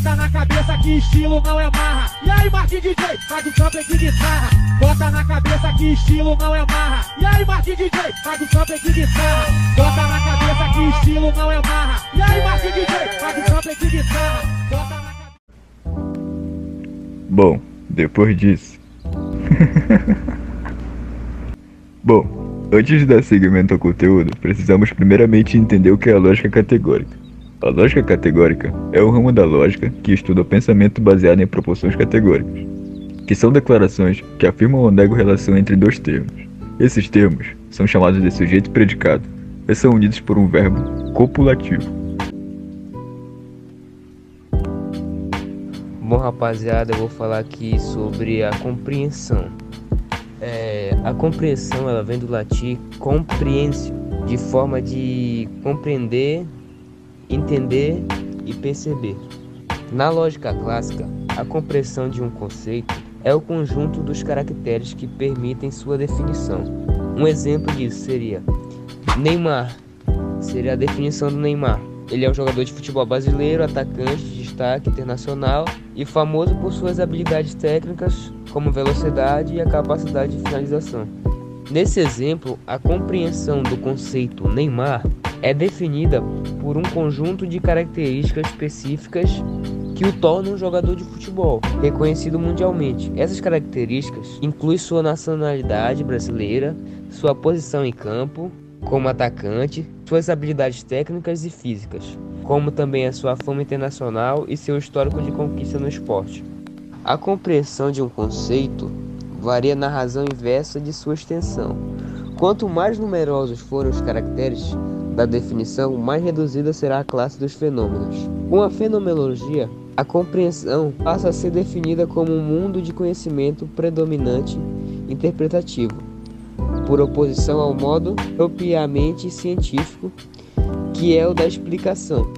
Bota na cabeça que estilo não é marra. E aí, Marquinhos DJ, faz o sample de guitarra. Bota na cabeça que estilo não é marra. E aí, Marquinhos DJ, faz o sample de guitarra. Bota na cabeça que estilo não é marra. E aí, Marquinhos DJ, faz o sample de guitarra. Bota na cabeça. Bom, depois disso. Bom, antes de dar seguimento ao conteúdo, precisamos primeiramente entender o que é a lógica categórica. A lógica categórica é o ramo da lógica que estuda o pensamento baseado em proporções categóricas, que são declarações que afirmam ou negam relação entre dois termos. Esses termos são chamados de sujeito e predicado e são unidos por um verbo copulativo. Bom, rapaziada, eu vou falar aqui sobre a compreensão. A compreensão, ela vem do latim compreensio, de forma de compreender, entender e perceber. Na lógica clássica, a compreensão de um conceito é o conjunto dos caracteres que permitem sua definição. Um exemplo disso seria Neymar, seria a definição do Neymar. Ele é um jogador de futebol brasileiro, atacante de destaque internacional e famoso por suas habilidades técnicas, como velocidade e a capacidade de finalização. Nesse exemplo, a compreensão do conceito Neymar é definida por um conjunto de características específicas que o tornam um jogador de futebol, reconhecido mundialmente. Essas características incluem sua nacionalidade brasileira, sua posição em campo como atacante, suas habilidades técnicas e físicas, como também a sua fama internacional e seu histórico de conquista no esporte. A compreensão de um conceito varia na razão inversa de sua extensão. Quanto mais numerosos forem os caracteres da definição, mais reduzida será a classe dos fenômenos. Com a fenomenologia, a compreensão passa a ser definida como um mundo de conhecimento predominante interpretativo, por oposição ao modo propriamente científico, que é o da explicação.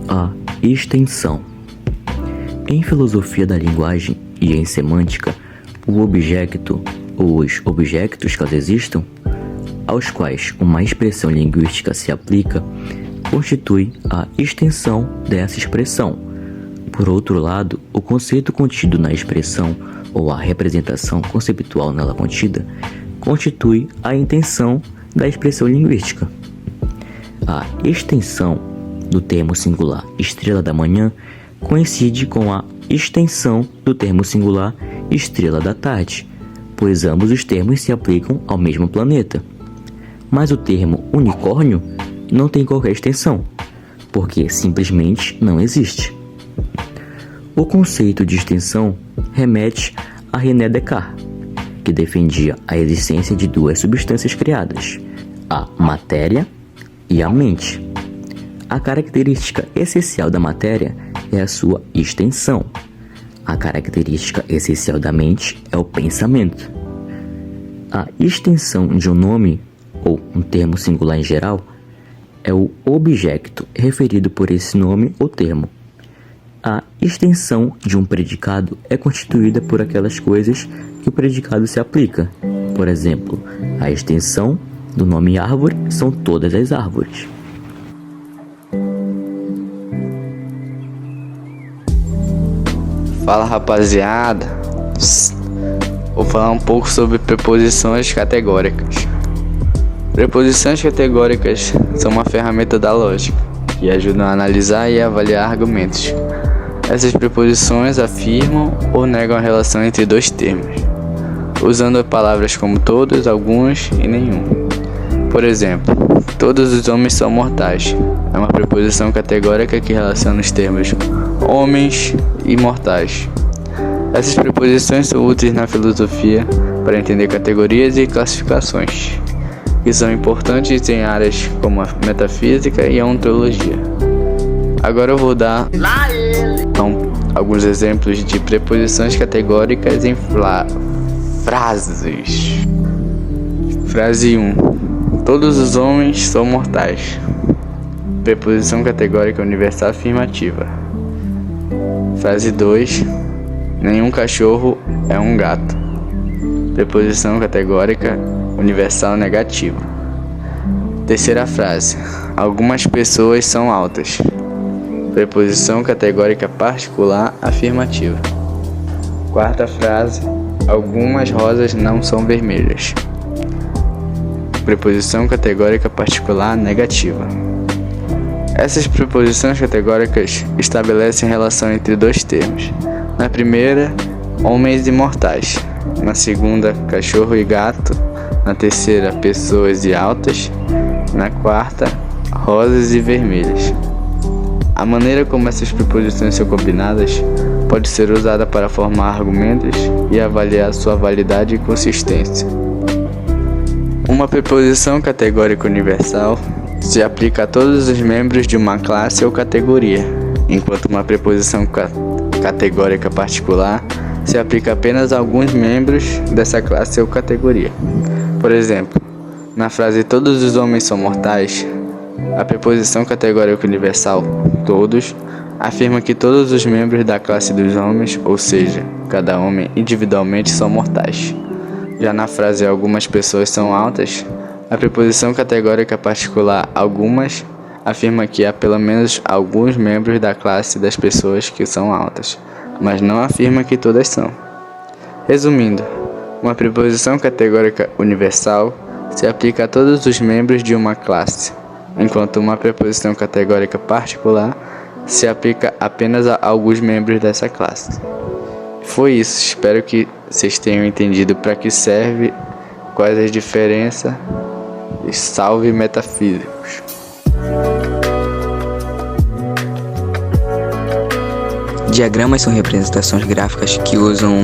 A extensão. Em filosofia da linguagem e em semântica, o objeto ou os objetos, caso existam, aos quais uma expressão linguística se aplica, constitui a extensão dessa expressão. Por outro lado, o conceito contido na expressão ou a representação conceitual nela contida constitui a intenção da expressão linguística. A extensão do termo singular estrela da manhã coincide com a extensão do termo singular estrela da tarde, pois ambos os termos se aplicam ao mesmo planeta. Mas o termo unicórnio não tem qualquer extensão, porque simplesmente não existe. O conceito de extensão remete a René Descartes, que defendia a existência de duas substâncias criadas, a matéria e a mente. A característica essencial da matéria é a sua extensão. A característica essencial da mente é o pensamento. A extensão de um nome, ou um termo singular em geral, é o objeto referido por esse nome ou termo. A extensão de um predicado é constituída por aquelas coisas que o predicado se aplica. Por exemplo, a extensão do nome árvore são todas as árvores. Fala, rapaziada, vou falar um pouco sobre preposições categóricas. Preposições categóricas são uma ferramenta da lógica que ajudam a analisar e avaliar argumentos. Essas preposições afirmam ou negam a relação entre dois termos, usando palavras como todos, alguns e nenhum. Por exemplo, todos os homens são mortais. É uma preposição categórica que relaciona os termos homens e mortais. Essas preposições são úteis na filosofia para entender categorias e classificações, que são importantes em áreas como a metafísica e a ontologia. Agora eu vou dar alguns exemplos de preposições categóricas em frases. Frase 1. Todos os homens são mortais. Preposição categórica universal afirmativa. Frase 2. Nenhum cachorro é um gato. Preposição categórica universal negativa. Terceira frase. Algumas pessoas são altas. Preposição categórica particular afirmativa. Quarta frase. Algumas rosas não são vermelhas. Preposição categórica particular negativa. Essas preposições categóricas estabelecem relação entre dois termos. Na primeira, homens e mortais. Na segunda, cachorro e gato. Na terceira, pessoas e altas. Na quarta, rosas e vermelhas. A maneira como essas preposições são combinadas pode ser usada para formar argumentos e avaliar sua validade e consistência. Uma preposição categórica universal se aplica a todos os membros de uma classe ou categoria, enquanto uma preposição categórica particular se aplica apenas a alguns membros dessa classe ou categoria. Por exemplo, na frase todos os homens são mortais, a preposição categórica universal, todos, afirma que todos os membros da classe dos homens, ou seja, cada homem individualmente, são mortais. Já na frase algumas pessoas são altas, a preposição categórica particular algumas afirma que há pelo menos alguns membros da classe das pessoas que são altas, mas não afirma que todas são. Resumindo, uma preposição categórica universal se aplica a todos os membros de uma classe, enquanto uma preposição categórica particular se aplica apenas a alguns membros dessa classe. Foi isso, espero que vocês tenham entendido para que serve, quais as diferenças, e salve metafísicos! Diagramas são representações gráficas que usam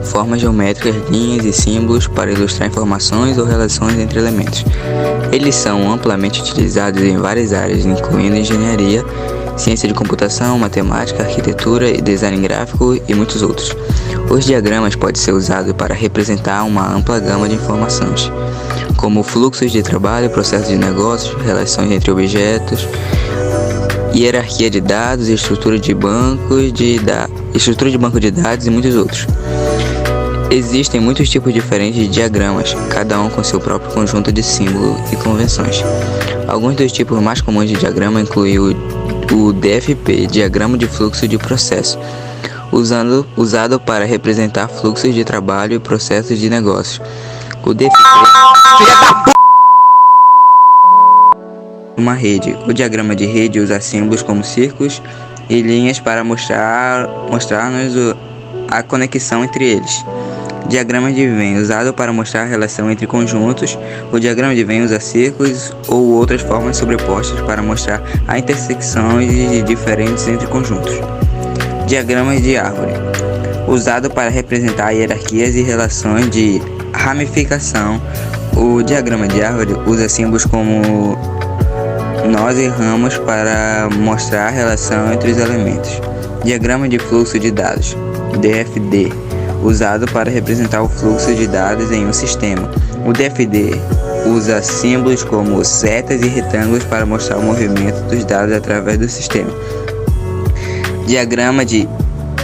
formas geométricas, linhas e símbolos para ilustrar informações ou relações entre elementos. Eles são amplamente utilizados em várias áreas, incluindo engenharia, ciência de computação, matemática, arquitetura e design gráfico e muitos outros. Os diagramas podem ser usados para representar uma ampla gama de informações, como fluxos de trabalho, processos de negócios, relações entre objetos, hierarquia de dados, estrutura de banco de dados e muitos outros. Existem muitos tipos diferentes de diagramas, cada um com seu próprio conjunto de símbolos e convenções. Alguns dos tipos mais comuns de diagrama incluem o DFP, diagrama de fluxo de processo, usado para representar fluxos de trabalho e processos de negócio. O DFP uma rede. O diagrama de rede usa símbolos como círculos e linhas para mostrar-nos a conexão entre eles. Diagrama de Venn, usado para mostrar a relação entre conjuntos. O diagrama de Venn usa círculos ou outras formas sobrepostas para mostrar a intersecção de diferentes entre conjuntos. Diagrama de árvore, usado para representar hierarquias e relações de ramificação. O diagrama de árvore usa símbolos como nós e ramos para mostrar a relação entre os elementos. Diagrama de fluxo de dados, DFD, usado para representar o fluxo de dados em um sistema. O DFD usa símbolos como setas e retângulos para mostrar o movimento dos dados através do sistema. Diagrama de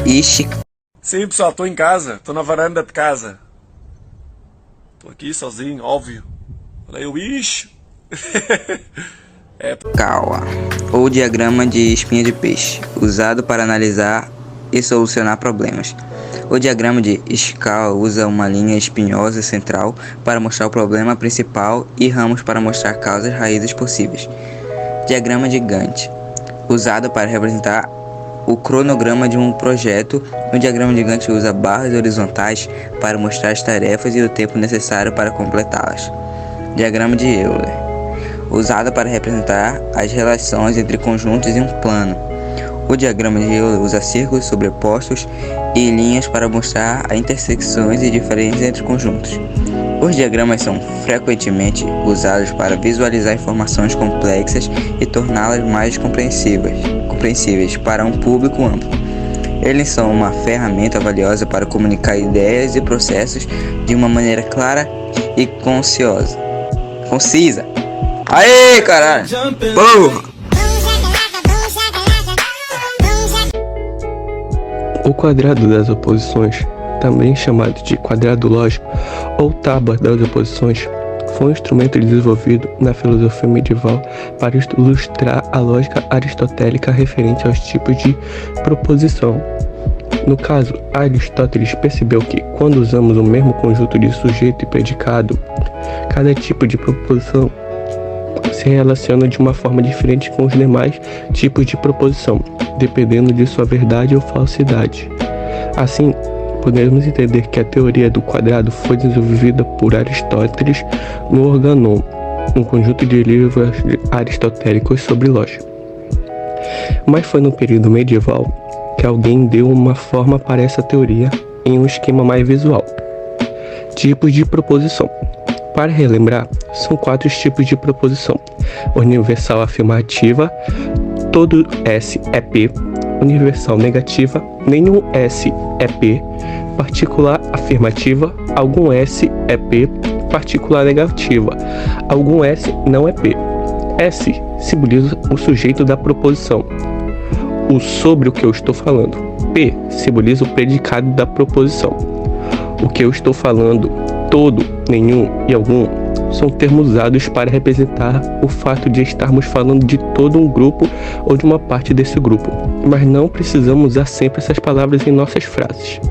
Ishikawa. Sim, pessoal, tô em casa, tô na varanda de casa. Tô aqui sozinho, óbvio. Olha o bicho. Ou diagrama de espinha de peixe, usado para analisar e solucionar problemas. O diagrama de Ishikawa usa uma linha espinhosa central para mostrar o problema principal e ramos para mostrar causas raízes possíveis. Diagrama de Gantt, usado para representar o cronograma de um projeto. O diagrama de Gantt usa barras horizontais para mostrar as tarefas e o tempo necessário para completá-las. Diagrama de Euler, usado para representar as relações entre conjuntos em um plano. O diagrama de Euler usa círculos sobrepostos e linhas para mostrar as intersecções e diferenças entre conjuntos. Os diagramas são frequentemente usados para visualizar informações complexas e torná-las mais compreensíveis para um público amplo. Eles são uma ferramenta valiosa para comunicar ideias e processos de uma maneira clara e concisa. Aê, caralho! Porra! O quadrado das oposições, também chamado de quadrado lógico ou tábua das oposições, foi um instrumento desenvolvido na filosofia medieval para ilustrar a lógica aristotélica referente aos tipos de proposição. No caso, Aristóteles percebeu que, quando usamos o mesmo conjunto de sujeito e predicado, cada tipo de proposição se relaciona de uma forma diferente com os demais tipos de proposição, dependendo de sua verdade ou falsidade. Assim, podemos entender que a teoria do quadrado foi desenvolvida por Aristóteles no Organon, um conjunto de livros aristotélicos sobre lógica. Mas foi no período medieval que alguém deu uma forma para essa teoria em um esquema mais visual. Tipos de proposição. Para relembrar, são 4 tipos de proposição: universal afirmativa, todo S é P; universal negativa, nenhum S é P; particular afirmativa, algum S é P; particular negativa, algum S não é P. S simboliza o sujeito da proposição, o sobre o que eu estou falando. P simboliza o predicado da proposição. O que eu estou falando, todo, nenhum e algum são termos usados para representar o fato de estarmos falando de todo um grupo ou de uma parte desse grupo, mas não precisamos usar sempre essas palavras em nossas frases.